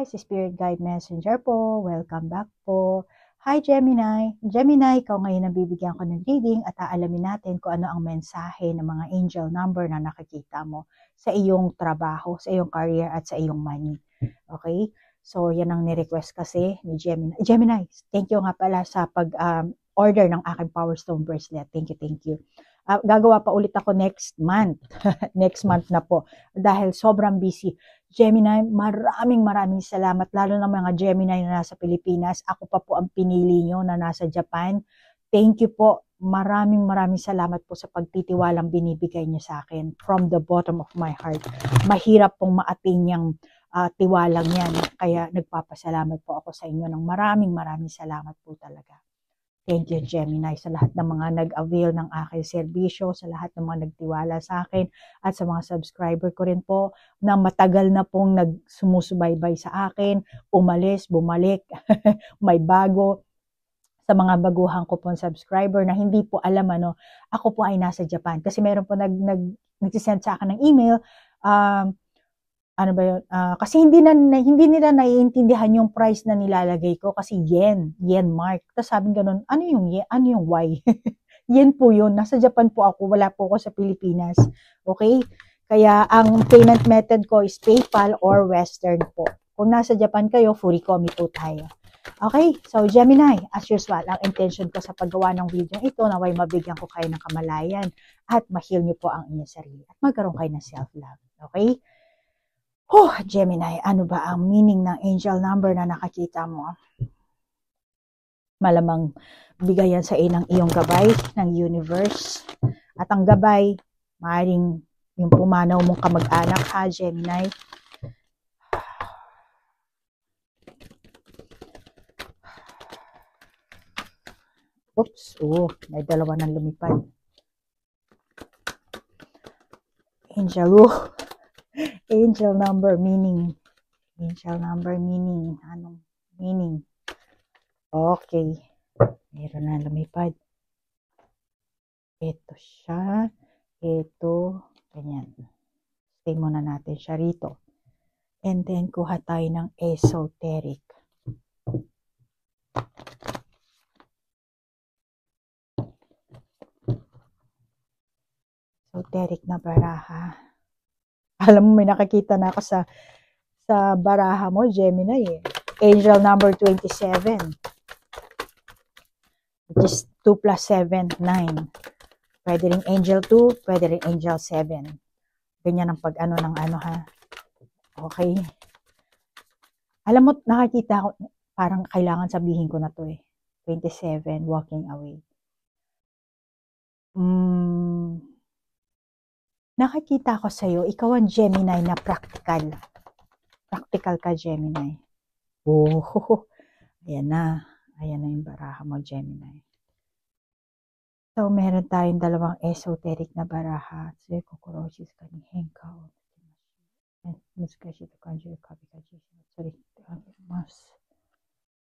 guys, Spirit Guide Messenger po. Welcome back po. Hi Gemini. Gemini, ikaw ngayon ang bibigyan ko ng reading at aalamin natin kung ano ang mensahe ng mga angel number na nakikita mo sa iyong trabaho, sa iyong career at sa iyong money. Okay? So, yan ang ni-request kasi ni Gemini. Gemini, thank you nga pala sa pag-order ng aking Power Stone bracelet. Thank you. Gagawa pa ulit ako next month. Next month na po. Dahil sobrang busy. Gemini, maraming salamat. Lalo na mga Gemini na nasa Pilipinas. Ako pa po ang pinili nyo na nasa Japan. Thank you po. Maraming salamat po sa pagtitiwalang binibigay nyo sa akin. From the bottom of my heart. Mahirap pong maating yung tiwalang yan. Kaya nagpapasalamat po ako sa inyo ng maraming salamat po talaga. Thank you, Gemini, sa lahat ng mga nag-avail ng aking serbisyo, sa lahat ng mga nagtiwala sa akin, at sa mga subscriber ko rin po na matagal na pong nagsumusubaybay sa akin, umalis, bumalik, may bago. Sa mga baguhan ko pong subscriber na hindi po alam ako po ay nasa Japan. Kasi meron po nagsisend sa akin ng email, ano ba yun? Kasi hindi nila naiintindihan yung price na nilalagay ko kasi yen mark. Tapos sabi ganun, ano yung yen? Ano yung Y? Yen po yun. Nasa Japan po ako. Wala po ako sa Pilipinas. Okay? Kaya ang payment method ko is PayPal or Western po. Kung nasa Japan kayo, Furikomi po tayo. Okay? So, Gemini, as usual, ang intention ko sa paggawa ng video ito naway mabigyan ko kayo ng kamalayan at ma-heal nyo po ang inyong sarili at magkaroon kayo ng self-love. Okay? Gemini, ano ba ang meaning ng angel number na nakakita mo? Malamang bigayan sa inang iyong gabay ng universe. At ang gabay, maaaring yung pumanaw mong kamag-anak ha, Gemini. Oops, may dalawa ng lumipad. Angel number meaning. Anong meaning? Okay. Meron na lumipad. Ito siya. Ito. Ganyan. Stay muna natin siya rito. And then, kuha tayo ng esoteric. Esoteric na baraha. Alam mo, may nakakita na ako sa baraha mo, Gemini eh. Angel number 27. Which is 2 plus 7, 9. Pwede rin angel 2, pwede rin angel 7. Ganyan ang pag-ano ng ano ha. Okay. Alam mo, nakakita ko, parang kailangan sabihin ko na to eh. 27, walking away. Nakakita ko sa'yo, ikaw ang Gemini na practical. Practical ka, Gemini. Ayan na. Ayan na yung baraha mo, Gemini. So, meron tayong dalawang esoteric na baraha. Kokoroshis ka ni Henkao.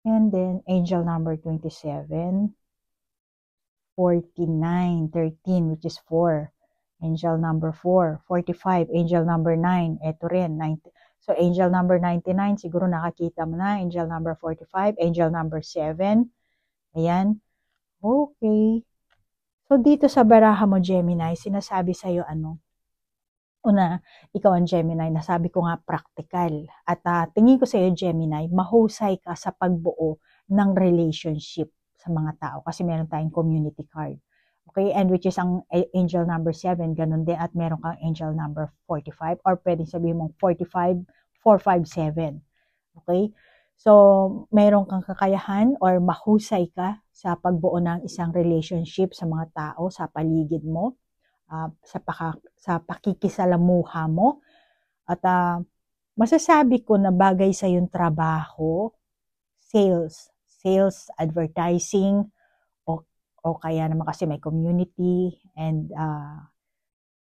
And then, angel number 27. 49, 13, which is 4. Angel number 4, 45, angel number 9, eto rin, 90. So, angel number 99, siguro nakakita mo na, angel number 45, angel number 7, ayan, okay. So, dito sa baraha mo, Gemini, sinasabi sa'yo una, ikaw ang Gemini, nasabi ko nga practical, at tingin ko sa'yo, Gemini, mahusay ka sa pagbuo ng relationship sa mga tao, kasi meron tayong community card. Okay, and which is ang angel number 7, ganun din, at meron kang angel number 45, or pwedeng sabihin mong 45, 457. Okay, so meron kang kakayahan or mahusay ka sa pagbuo ng isang relationship sa mga tao, sa paligid mo, sa pakikisalamuha mo, at masasabi ko na bagay sa yung trabaho, sales, advertising, o kaya naman kasi may community and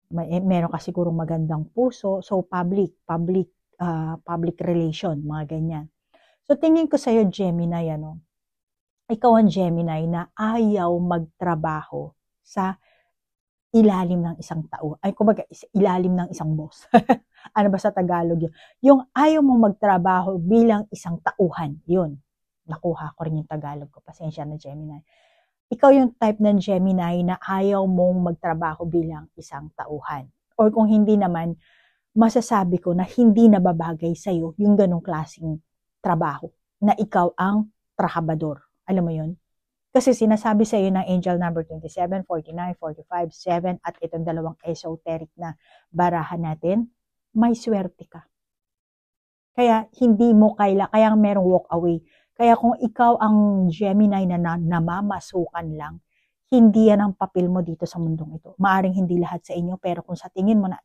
meron kasi siguro magandang puso, so public relation, mga ganyan. So tingin ko sa iyo, Gemini, ikaw ang Gemini na ayaw magtrabaho sa ilalim ng isang tao, ay kumbaga ilalim ng isang boss. Ano ba sa Tagalog yun? Yung ayaw mong magtrabaho bilang isang tauhan. Yun. Nakuha ko rin yung Tagalog ko. Pasensya na, Gemini. Ikaw yung type ng Gemini na ayaw mong magtrabaho bilang isang tauhan. Or kung hindi naman, masasabi ko na hindi nababagay sa'yo yung ganong klaseng trabaho. Na ikaw ang trabahador. Alam mo yun? Kasi sinasabi sa'yo ng angel number 27, 49, 45, 7 at itong dalawang esoteric na barahan natin, may swerte ka. Kaya hindi mo kaya merong walk away. Kaya kung ikaw ang Gemini na namamasukan lang, hindi yan ang papel mo dito sa mundong ito. Maaring hindi lahat sa inyo, pero kung sa tingin mo na,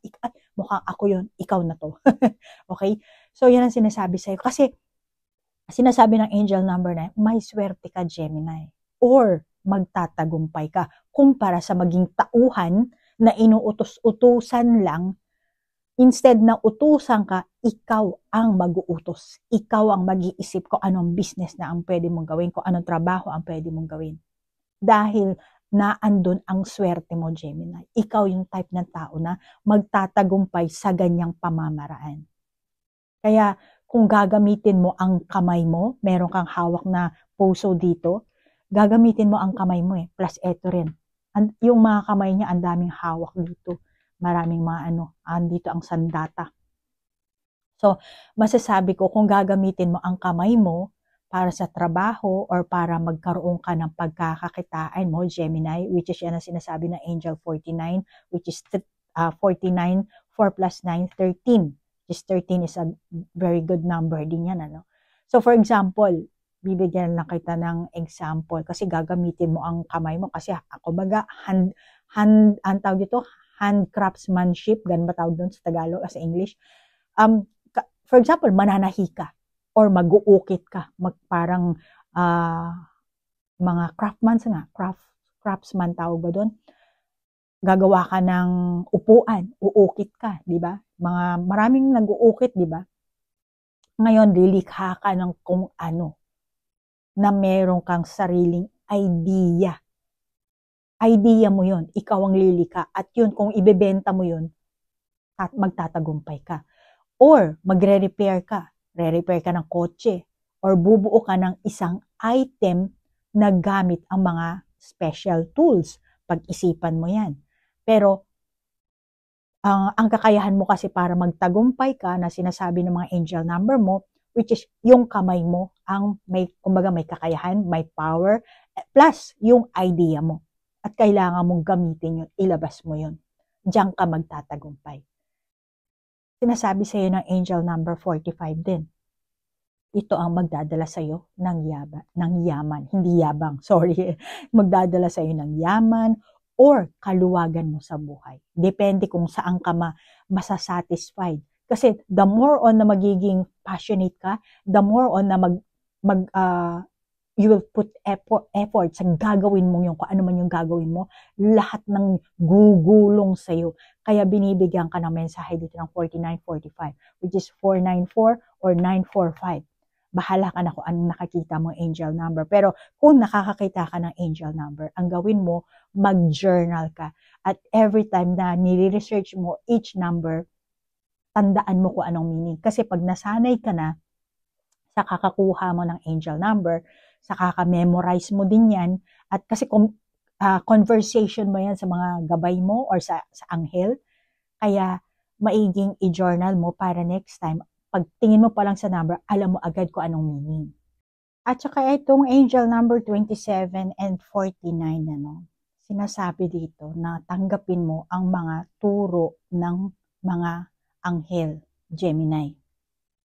mukhang ako yun, ikaw na to. Okay? So, yan ang sinasabi sa'yo. Kasi, sinasabi ng angel number na, may swerte ka, Gemini. Or, magtatagumpay ka. Kumpara sa maging tauhan na inuutos-utusan lang, instead na utusan ka, ikaw ang mag-uutos. Ikaw ang mag-iisip kung anong business na ang pwede mong gawin, kung anong trabaho ang pwede mong gawin. Dahil naandun ang swerte mo, Gemini. Ikaw yung type ng tao na magtatagumpay sa ganyang pamamaraan. Kaya kung gagamitin mo ang kamay mo, meron kang hawak na puso dito, gagamitin mo ang kamay mo plus eto rin. Yung mga kamay niya, ang daming hawak dito. Maraming mga andito ang sandata. So, masasabi ko kung gagamitin mo ang kamay mo para sa trabaho or para magkaroon ka ng pagkakakitaan mo, Gemini, which is yan ang sinasabi ng Angel 49, which is 49, 4 plus 9, 13. Which is 13 is a very good number din yan. So, for example, bibigyan lang kita ng example kasi gagamitin mo ang kamay mo kasi ako baga ang tawag dito, hand craftsmanship, ganun ba tawag doon sa Tagalog sa English? For example, mananahi ka or mag-uukit ka, parang mga craftsman tawag ba doon? Gagawa ka ng upuan, uukit ka, di ba? Maraming nag-uukit, di ba? Ngayon, lilikha ka ng kung ano na meron kang sariling idea. Idea mo yun, ikaw ang lilika. At yun, kung ibebenta mo yun, at magtatagumpay ka. Or magre-repair ka ng kotse. Or bubuo ka ng isang item na gamit ang mga special tools. Pag-isipan mo yan. Pero, ang kakayahan mo kasi para magtagumpay ka na sinasabi ng mga angel number mo, which is yung kamay mo, kumbaga may kakayahan, may power, plus yung idea mo. At kailangan mong gamitin yun, ilabas mo yun. Diyan ka magtatagumpay. Sinasabi sa iyo ng angel number 45 din. Ito ang magdadala sa iyo ng yaman, hindi yabang, sorry. Magdadala sa iyo ng yaman or kaluwagan mo sa buhay. Depende kung saan ka masasatisfied. Kasi the more on na magiging passionate ka, the more on na you will put effort sa gagawin mo yung kung ano man yung gagawin mo, lahat ng gugulong sa'yo. Kaya binibigyan ka ng mensahe dito ng 4945, which is 494 or 945. Bahala ka na kung anong nakakita mo angel number. Pero kung nakakakita ka ng angel number, ang gawin mo, mag-journal ka. At every time na nire-research mo each number, tandaan mo kung anong meaning. Kasi pag nasanay ka na sa kakakuha mo ng angel number, sa kaka-memorize mo din yan, at kasi conversation mo yan sa mga gabay mo or sa anghel, kaya maiging i-journal mo para next time, pag tingin mo pa lang sa number, alam mo agad kung anong meaning. At saka itong angel number 27 and 49, sinasabi dito na tanggapin mo ang mga turo ng mga anghel, Gemini.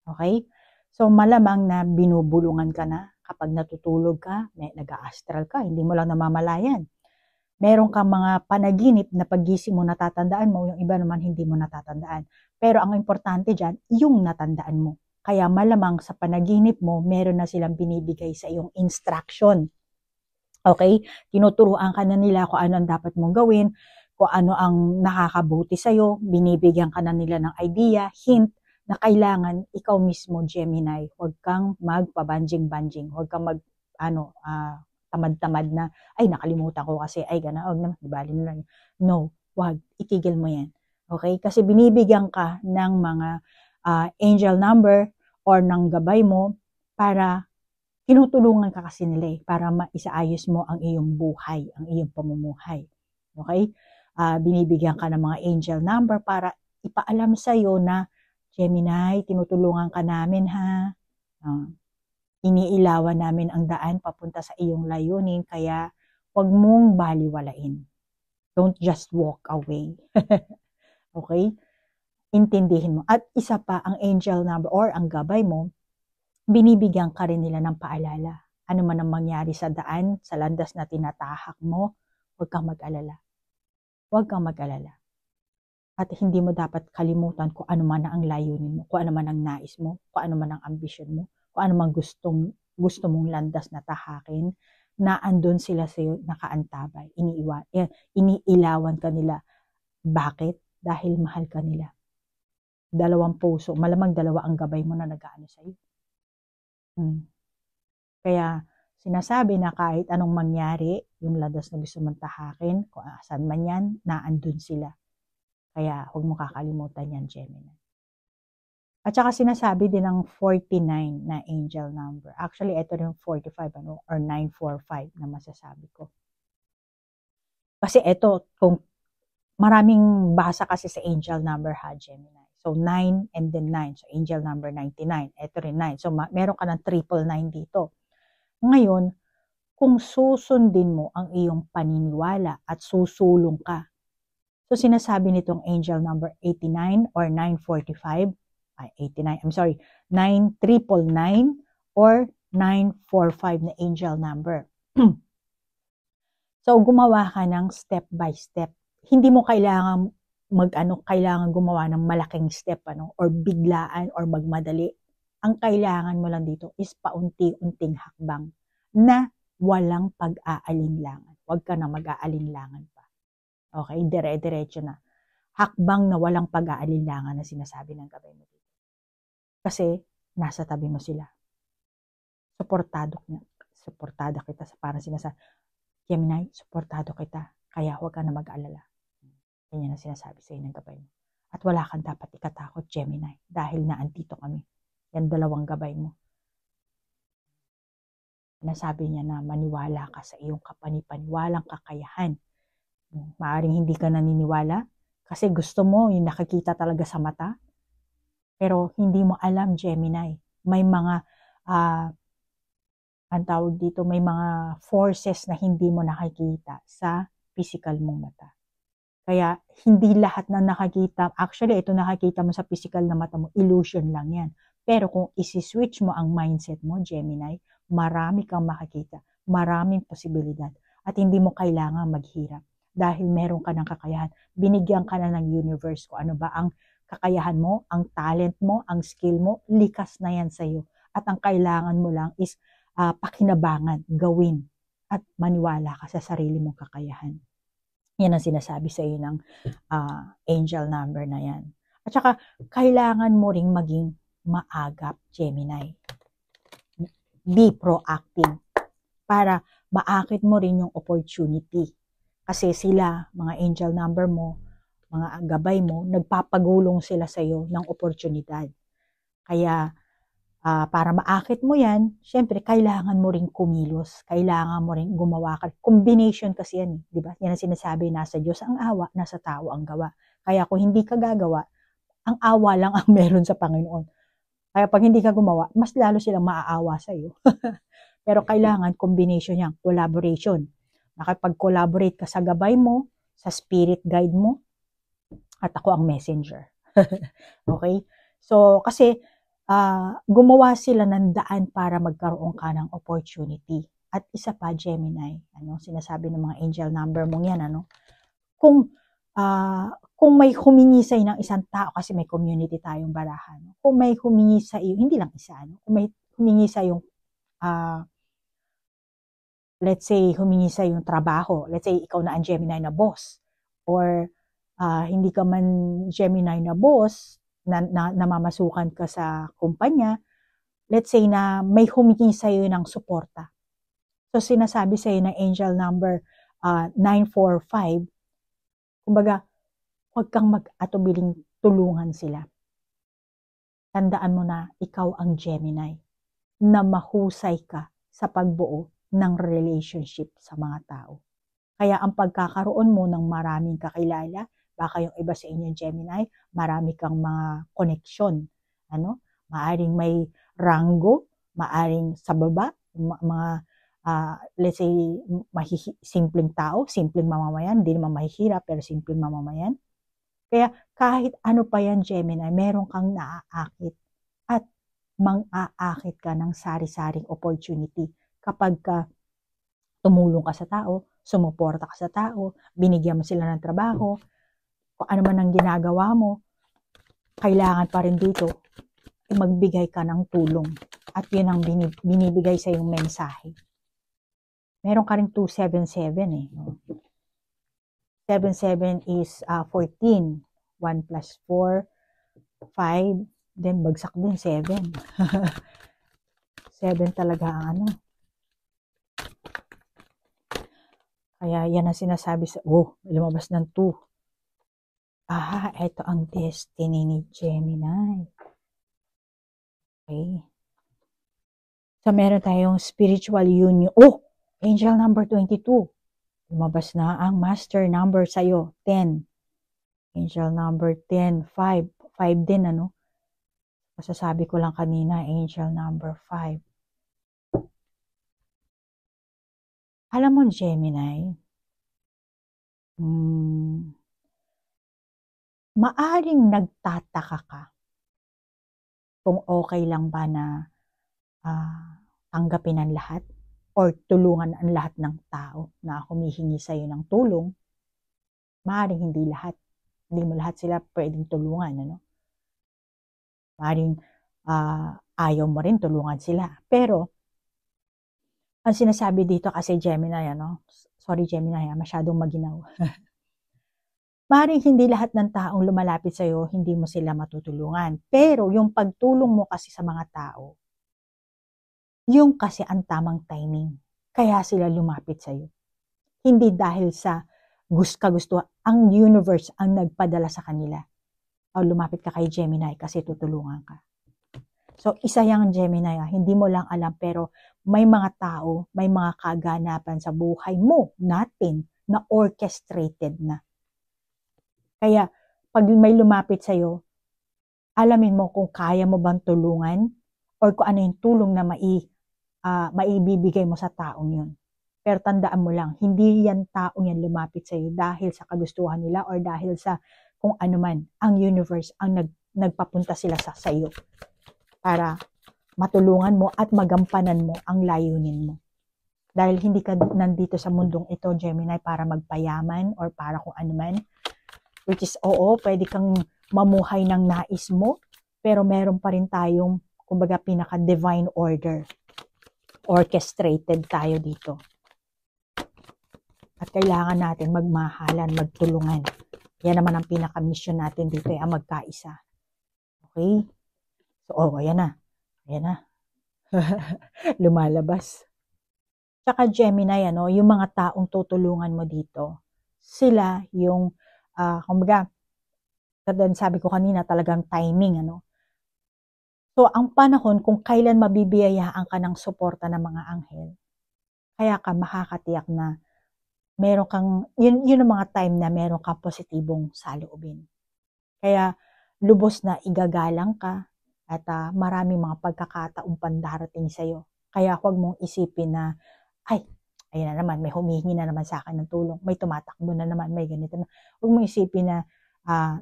Okay? So, malamang na binubulungan ka na kapag natutulog ka, nag-a-astral ka, hindi mo lang namamalayan. Meron kang mga panaginip na paggising mo natatandaan mo, yung iba naman hindi mo natatandaan. Pero ang importante dyan, yung natandaan mo. Kaya malamang sa panaginip mo, meron na silang binibigay sa iyong instruction. Okay? Tinuturuan ka na nila kung ano ang dapat mong gawin, kung ano ang nakakabuti sa'yo, binibigyan ka na nila ng idea, hint, na kailangan ikaw mismo, Gemini, huwag kang magpabanjing-banjing, huwag kang tamad-tamad na, ay nakalimutan ko kasi, ay gana, huwag naman, ibali na lang. No, huwag, itigil mo yan. Okay? Kasi binibigyan ka ng mga angel number or ng gabay mo para tinutulungan ka kasi nila para maisaayos mo ang iyong buhay, ang iyong pamumuhay. Okay? Binibigyan ka ng mga angel number para ipaalam sa iyo na, Gemini, tinutulungan ka namin ha. Iniilawan namin ang daan papunta sa iyong layunin, kaya huwag mong baliwalain. Don't just walk away. Okay? Intindihin mo. At isa pa, ang angel number or ang gabay mo, binibigyan ka rin nila ng paalala. Ano man ang mangyari sa daan, sa landas na tinatahak mo, huwag kang mag-alala. Huwag kang mag-alala. At hindi mo dapat kalimutan kung ano man ang layunin mo, kung ano man ang nais mo, kung ano man ang ambisyon mo, kung ano man gusto mong landas na tahakin, na andun sila sa iyo nakaantabay. Iniilawan ka nila. Bakit? Dahil mahal ka nila. Dalawang puso, malamang dalawa ang gabay mo na nag-aano sa iyo. Kaya sinasabi na kahit anong mangyari, yung landas na gusto mong tahakin, kung asan man yan, naandun sila. Kaya huwag mo kakalimutan yan, Gemini. At saka sinasabi din ng 49 na angel number. Actually, ito rin 45 or 945 na masasabi ko. Kasi ito, kung maraming basa kasi sa angel number ha, Gemini. So, 9 and then 9. So, angel number 99. Ito rin 9. So, meron ka ng 999 dito. Ngayon, kung susundin mo ang iyong paniniwala at susulong ka, so sinasabi nitong angel number 89 or 945, 9999 or 945 na angel number. So, gumawa ka ng step by step. Hindi mo kailangan kailangan gumawa ng malaking step or biglaan or magmadali. Ang kailangan mo lang dito is paunti-unting hakbang na walang pag-aalinlangan. Huwag ka na mag-aalinlangan pa. Okay, dire-diretso na. Hakbang na walang pag-aalinlangan na sinasabi ng gabay mo dito. Kasi nasa tabi mo sila. Suportada kita sa parang sinasabi, Gemini, suportado kita. Kaya huwag ka na mag-alala. Yan ang sinasabi sa iyo ng gabay mo. At wala kang dapat ikatakot, Gemini, dahil naandito kami. Yan dalawang gabay mo. Nasabi niya na maniwala ka sa iyong kapanipaniwalang kakayahan. Maaring hindi ka naniniwala kasi gusto mo yung nakikita talaga sa mata. Pero hindi mo alam, Gemini. May mga, ang tawag dito, may mga forces na hindi mo nakikita sa physical mong mata. Kaya hindi lahat na nakakita, actually ito nakakita mo sa physical na mata mo, illusion lang yan. Pero kung isi-switch mo ang mindset mo, Gemini, marami kang makikita, maraming posibilidad. At hindi mo kailangan maghirap dahil meron ka ng kakayahan. Binigyan ka na ng universe kung ano ba ang kakayahan mo, ang talent mo, ang skill mo, likas na yan sa iyo. At ang kailangan mo lang is pakinabangan, gawin, at maniwala ka sa sarili mong kakayahan. Yan ang sinasabi sa iyo ng angel number na yan. At saka, kailangan mo ring maging maagap, Gemini. Be proactive para maakit mo rin yung opportunity. Kasi sila, mga angel number mo, mga gabay mo, nagpapagulong sila sa iyo ng oportunidad. Kaya, para maakit mo yan, syempre, kailangan mo ring kumilos. Kailangan mo ring gumawa ka. Combination kasi yan, di ba? Yan ang sinasabi, nasa Diyos ang awa, nasa tao ang gawa. Kaya kung hindi ka gagawa, ang awa lang ang meron sa Panginoon. Kaya pag hindi ka gumawa, mas lalo silang maaawa sa iyo. Pero kailangan combination yan, collaboration. Nakipag-collaborate ka sa gabay mo, sa spirit guide mo, at ako ang messenger. Okay? So, kasi, gumawa sila ng daan para magkaroon ka ng opportunity. At isa pa, Gemini, sinasabi ng mga angel number mong yan, kung may humingi sa iyo ng isang tao, kasi may community tayong barahan, kung may humingi sa iyo, hindi lang isa, kung may humingi sa iyo, let's say, humingi sa iyo trabaho, let's say, ikaw na ang Gemini na boss, or hindi ka man Gemini na boss, na namamasukan ka sa kumpanya, let's say na may humingi sa iyo ng suporta. So, sinasabi sa iyo ng angel number 945, kumbaga, Huwag kang mag-atubiling tulungan sila. Tandaan mo na ikaw ang Gemini, na mahusay ka sa pagbuo ng relationship sa mga tao. Kaya ang pagkakaroon mo ng maraming kakilala, baka yung iba sa inyo Gemini, marami kang mga koneksyon. Maaring may ranggo, maaring sa baba, mga let's say, simpleng tao, simpleng mamamayan, hindi naman mahihirap, pero simpleng mamamayan. Kaya kahit ano pa yan, Gemini, meron kang naaakit at mang-aakit ka ng sari-saring opportunity kapag ka tumulong ka sa tao, sumuporta ka sa tao, binigyan mo sila ng trabaho, kung ano man ang ginagawa mo, kailangan pa rin dito magbigay ka ng tulong. At yun ang binibigay sa yung mensahe. Meron ka rin 277 eh. 77 is 14. 1 plus 4, 5, then bagsak din 7. 7 talaga ang ano. Kaya yan ang sinasabi sa, lumabas ng 2. Ito ang destiny ni Gemini. Okay. So, meron tayong spiritual union. Angel number 22. Lumabas na ang master number sa'yo, 10. Angel number 10, 5. 5 din, Masasabi ko lang kanina, angel number 5. Alam mo, Gemini, maaring nagtataka ka kung okay lang ba na tanggapin ang lahat or tulungan ang lahat ng tao na humihingi sa iyo ng tulong. Maaring hindi lahat. Hindi mo lahat sila pwedeng tulungan. Maaring ayaw mo rin tulungan sila. Pero, ang sinasabi dito kasi Gemini, sorry Gemini, masyadong maginaw. Maaring hindi lahat ng taong lumalapit sa iyo, hindi mo sila matutulungan. Pero yung pagtulong mo kasi sa mga tao, yung kasi ang tamang timing. Kaya sila lumapit sa iyo. Hindi dahil sa kagusto, ang universe ang nagpadala sa kanila. O lumapit ka kay Gemini kasi tutulungan ka. So, isa yang Gemini, hindi mo lang alam, pero may mga tao, may mga kaganapan sa buhay mo, natin, na orchestrated na. Kaya, pag may lumapit sa'yo, alamin mo kung kaya mo bang tulungan or kung ano yung tulong na maibibigay mo sa taong yun. Pero tandaan mo lang, hindi yan taong yan lumapit sa'yo dahil sa kagustuhan nila or dahil sa kung ano man, ang universe ang nagpapunta sila sa iyo para matulungan mo at magampanan mo ang layunin mo. Dahil hindi ka nandito sa mundong ito, Gemini, para magpayaman or para kung ano man. Which is, pwede kang mamuhay ng nais mo, pero meron pa rin tayong, kumbaga, pinaka-divine order. Orchestrated tayo dito. At kailangan natin magmahalan, magtulungan. Yan naman ang pinaka-mission natin dito, ang magkaisa. Okay? So, ayan na. Ayan na. Lumalabas. Tsaka Gemini, yung mga taong tutulungan mo dito, sila yung kumbaga, sabi ko kanina, talagang timing, So, ang panahon kung kailan mabibiyayaan ka ng suporta ng mga anghel, kaya ka makakatiyak na meron kang, yun ang mga time na meron kang positibong saloobin. Kaya, lubos na igagalang ka at maraming mga pagkakataong pandarating sa'yo. Kaya huwag mong isipin na, ayun na naman, may humihingi na naman sa akin ng tulong, may tumatakbo na naman, may ganito na. Huwag mong isipin na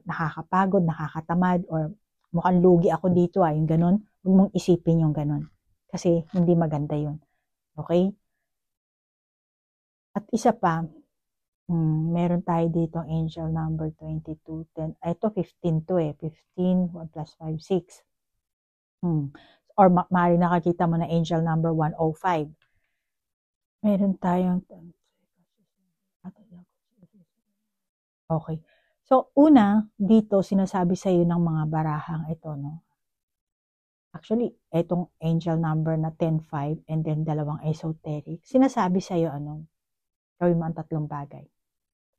nakakapagod, nakakatamad, or mukhang lugi ako dito, yung ganun. Huwag mong isipin yung ganun. Kasi hindi maganda yun. Okay? At isa pa, meron tayo dito angel number 2210. Ito 15 to 15, 1 plus 5, 6. Or maaari nakakita mo na angel number 105. Meron tayong okay. So, una, dito sinasabi sa iyo ng mga barahang ito, Actually, itong angel number na 10-5 and then dalawang esoteric, sinasabi sa iyo, gawin mo ang tatlong bagay.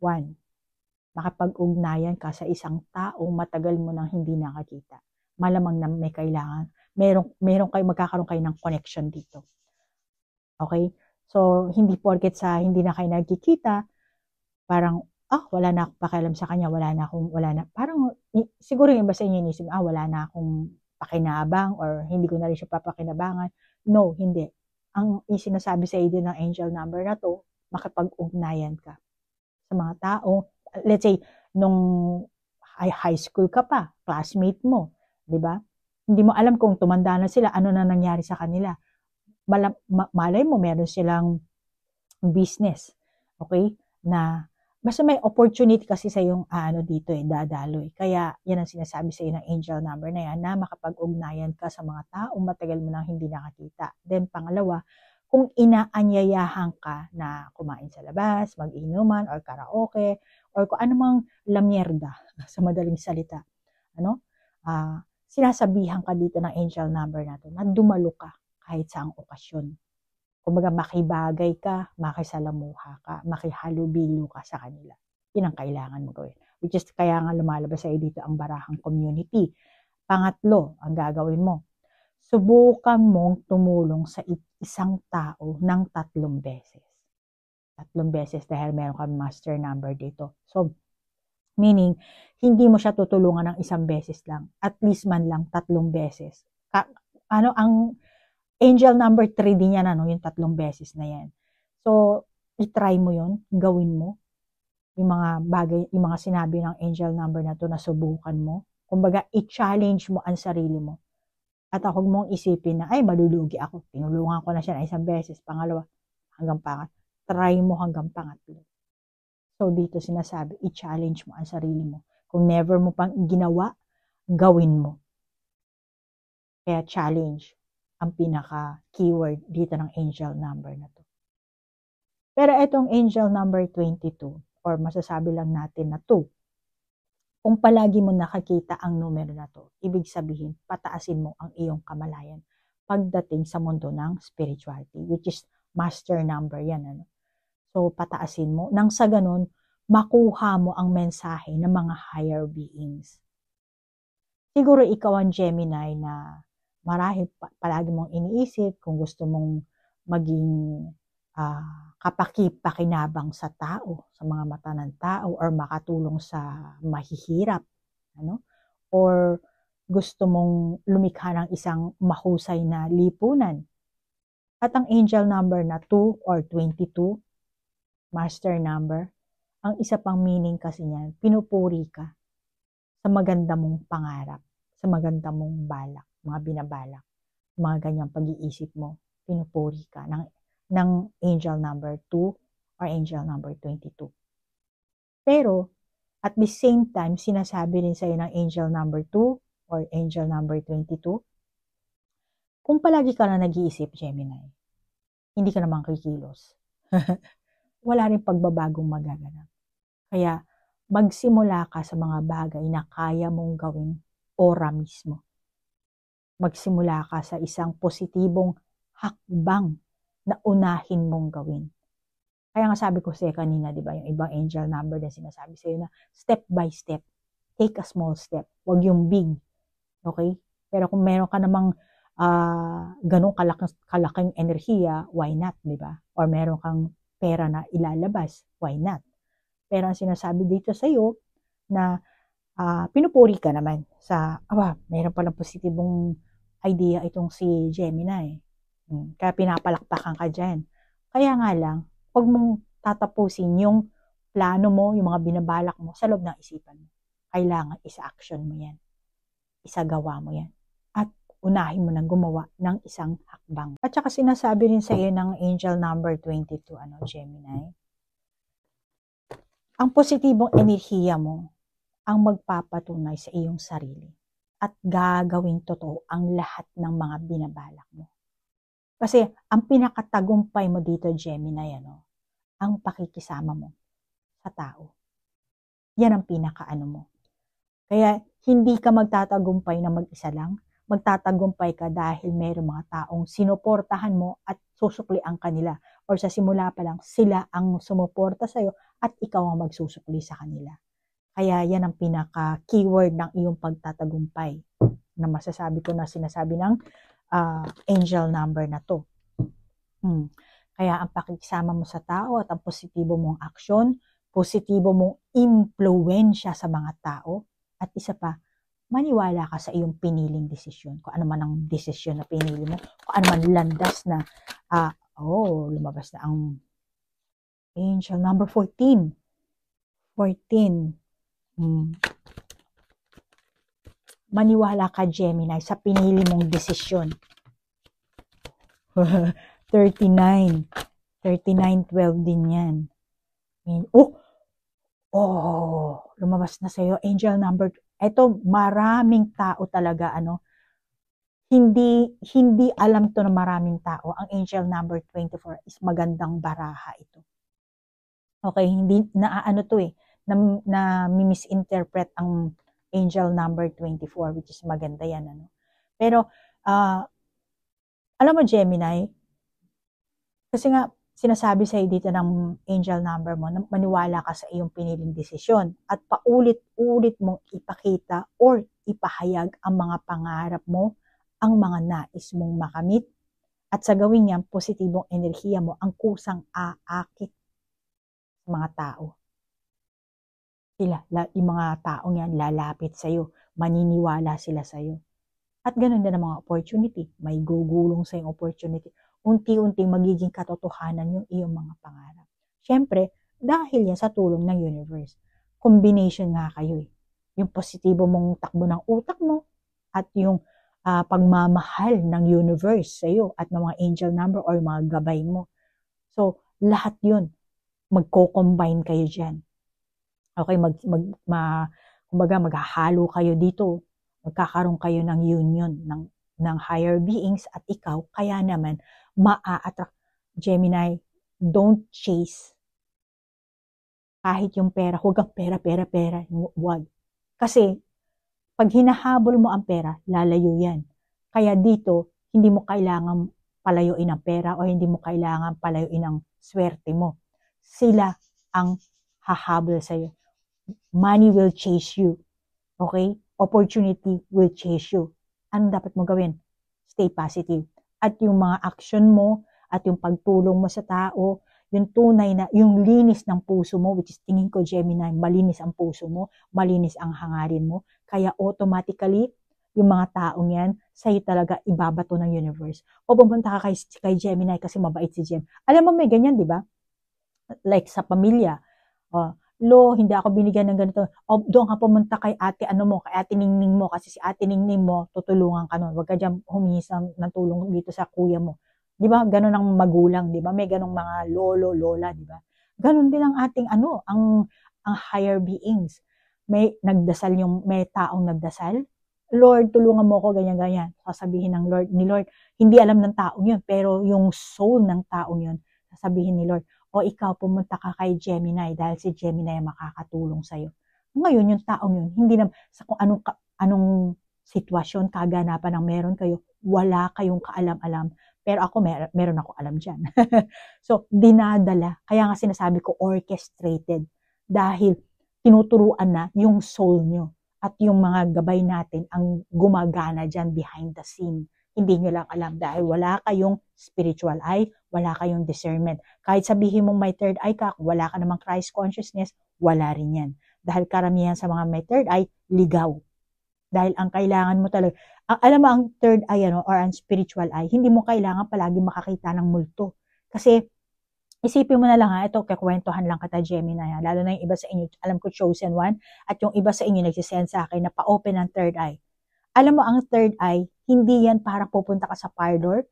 1, makapag-ugnayan ka sa isang tao matagal mo nang hindi nakakita. Malamang na may kailangan, magkakaroon kayo ng connection dito. Okay? So, hindi porket sa hindi na kayo nagkikita, parang, wala na akong pakialam sa kanya, parang, siguro yung iba sa inyo inisip, wala na akong pakinabang or hindi ko na rin siya papakinabangan. No, hindi. Ang sinasabi sa iyo ng angel number na to, makipag-ugnayan ka sa mga tao. Let's say, nung high school ka pa, classmate mo, di ba? Hindi mo alam kung tumanda na sila, ano na nangyari sa kanila. Malay mo, meron silang business, okay? Na, basta may opportunity kasi sa yung dito dadaloy. Kaya, yan ang sinasabi sa iyo ng angel number na yan, na makapag-ugnayan ka sa mga taong matagal mo nang hindi nakakita. Then, pangalawa, kung inaanyayahan ka na kumain sa labas, mag-inuman, or karaoke, or kung anumang lamierda, sa madaling salita, sinasabihan ka dito ng angel number na to, na dumalo ka kahit saang okasyon. Kumbaga, makibagay ka, makisalamuha ka, makihalubilo ka sa kanila. Yun ang kailangan mo gawin. Which is, kaya nga lumalabas sa dito ang barahang community. Pangatlo, ang gagawin mo, subukan mong tumulong sa isang tao ng 3 beses. 3 beses dahil meron kang master number dito. So, meaning, hindi mo siya tutulungan ng 1 beses lang. At least man lang 3 beses. Ang angel number 3 din yan, yung 3 beses na yan. So, i-try mo yun, gawin mo. Yung mga bagay, yung mga sinabi ng angel number na to, na subukan mo. Kumbaga, i-challenge mo ang sarili mo. At huwag mong isipin na, malulugi ako. Tinulungan ko na siya ng 1 beses. Pangalawa, hanggang pangat. Try mo hanggang pangatlo. So, dito sinasabi, i-challenge mo ang sarili mo. Kung never mo pang ginawa, gawin mo. Kaya challenge ang pinaka-keyword dito ng angel number na to. Pero itong angel number 22, or masasabi lang natin na 2, kung palagi mo nakakita ang numero na to, ibig sabihin, pataasin mo ang iyong kamalayan pagdating sa mundo ng spirituality, which is master number yan. So, pataasin mo. Nang sa ganun, makuha mo ang mensahe ng mga higher beings. Siguro ikaw ang Gemini na marahil palagi mong iniisip kung gusto mong maging kapaki-pakinabang sa tao, sa mga mata ng tao, or makatulong sa mahihirap, or gusto mong lumikha ng isang mahusay na lipunan. At ang angel number na 2 or 22, master number, ang isa pang meaning kasi niyan, pinupuri ka sa maganda mong pangarap, sa maganda mong balak, mga binabalak, mga ganyang pag-iisip mo, pinupuri ka ng angel number 2 or angel number 22. Pero, at the same time, sinasabi rin sa'yo ng angel number 2 or angel number 22, kung palagi ka na nag-iisip, Gemini, hindi ka naman kikilos. Wala rin pagbabagong magaganap. Kaya, magsimula ka sa mga bagay na kaya mong gawin ora mismo. Magsimula ka sa isang positibong hakbang na unahin mong gawin. Kaya nga sabi ko sa'yo kanina, di ba, yung ibang angel number na sinasabi sa'yo na step by step, take a small step, wag yung big. Okay? Pero kung meron ka namang ganong kalaking enerhiya, why not, di ba? Or meron kang pera na ilalabas, why not? Pero ang sinasabi dito sa'yo na pinupuri ka naman sa, meron palang positibong idea itong si Gemini. Kaya pinapalakpakan ka dyan. Kaya nga lang, huwag mong tatapusin yung plano mo, yung mga binabalak mo sa loob ng isipan mo. Kailangan isa-action mo yan. Isagawa mo yan. At unahin mo nang gumawa ng isang hakbang. At saka sinasabi rin sa iyo ng angel number 22, Gemini, ang positibong enerhiya mo ang magpapatunay sa iyong sarili at gagawin totoo ang lahat ng mga binabalak mo. Kasi ang pinakatagumpay mo dito, Gemini, ang pakikisama mo sa tao. Yan ang pinakaano mo. Kaya hindi ka magtatagumpay na mag-isa lang. Magtatagumpay ka dahil mayroong mga taong sinuportahan mo at susuklian kanila. Or sa simula pa lang, sila ang sumuporta sa'yo at ikaw ang magsusukli sa kanila. Kaya yan ang pinaka-keyword ng iyong pagtatagumpay na masasabi ko na sinasabi ng angel number na to. Kaya ang pakikisama mo sa tao at ang positibo mong aksyon, positibo mong impluwensya sa mga tao, at isa pa, maniwala ka sa iyong piniling desisyon. Kung ano man ang desisyon na pinili mo, kung ano man landas na, lumabas na ang angel number 14. 14. Maniwala ka, Gemini, sa pinili mong desisyon. 39. 39:12 din yan. Lumabas na sa'yo. Angel number, ito, maraming tao talaga, hindi alam to na maraming tao. Ang angel number 24 is magandang baraha ito. Okay, hindi, na misinterpret ang angel number 24, which is maganda yan, Pero, alam mo, Gemini, kasi nga, sinasabi sa'yo dito ng angel number mo, na maniwala ka sa iyong piniling desisyon at paulit-ulit mong ipakita or ipahayag ang mga pangarap mo, ang mga nais mong makamit, at sa gawin niyan, positibong enerhiya mo ang kusang aakit sa mga tao. Yung mga taong yan lalapit sa'yo, maniniwala sila sa'yo. At ganun din ang mga opportunity. May gugulong sa iyong opportunity. Unti-unti magiging katotohanan yung iyong mga pangarap. Siyempre, dahil yan sa tulong ng universe. Combination nga kayo . Yung positibo mong takbo ng utak mo at yung pagmamahal ng universe sa iyo at ng mga angel number or mga gabay mo. So, lahat yun, magko-combine kayo dyan. Okay, kumbaga maghahalo kayo dito. Magkakaroon kayo ng union ng higher beings at ikaw, kaya naman maa-attract. Gemini, don't chase. Kahit yung pera, huwag kang pera. Huwag. Kasi, pag hinahabol mo ang pera, lalayo yan. Kaya dito, hindi mo kailangan palayuin ang pera o hindi mo kailangan palayuin ang swerte mo. Sila ang hahabol sa'yo. Money will chase you. Okay? Opportunity will chase you. Ano dapat mo gawin? Stay positive. At yung mga action mo, at yung pagtulong mo sa tao, yung tunay na, yung linis ng puso mo, which is tingin ko, Gemini, malinis ang puso mo, malinis ang hangarin mo, kaya automatically, yung mga taong yan, sa'yo talaga ibabato ng universe. O pumunta ka kay Gemini kasi mabait si Gem. Alam mo, may ganyan, di ba? Like sa pamilya, hindi ako binigyan ng ganito. Doon ka pumunta kay ate, kay ate Ningning mo, kasi si ate Ningning mo, tutulungan ka nun. Huwag ka dyan humingi ng tulong dito sa kuya mo. Di ba? Ganon ang magulang, di ba? May ganong mga lolo, lola, di ba? Ganon din ang ating, ang higher beings. May taong nagdasal. Lord, tulungan mo ko, ganyan. Sasabihin ng ni Lord, hindi alam ng taong yun, pero yung soul ng taong yun, sasabihin ni Lord, o ikaw pumunta ka kay Gemini dahil si Gemini makakatulong sa'yo. Ngayon, yung taong yun, hindi na sa kung anong sitwasyon, kaganapan ang meron kayo, wala kayong kaalam-alam. Pero ako, meron ako alam dyan. So, dinadala. Kaya nga sinasabi ko, orchestrated. Dahil tinuturuan na yung soul nyo. At yung mga gabay natin ang gumagana dyan behind the scene. Hindi nyo lang alam dahil wala kayong spiritual eye, wala kayong discernment. Kahit sabihin mong may third eye ka, wala ka namang Christ consciousness, wala rin yan. Dahil karamihan sa mga may third eye, ligaw. Dahil ang kailangan mo talaga, alam mo ang third eye or ang spiritual eye, hindi mo kailangan palagi makakita ng multo. Kasi isipin mo na lang ito, kakwentuhan lang kita Gemini lalo na yung iba sa inyo, alam ko chosen one, at yung iba sa inyo nagsisend sa akin na pa-open ang third eye. Alam mo, ang third eye, hindi yan para pupunta ka sa parlor,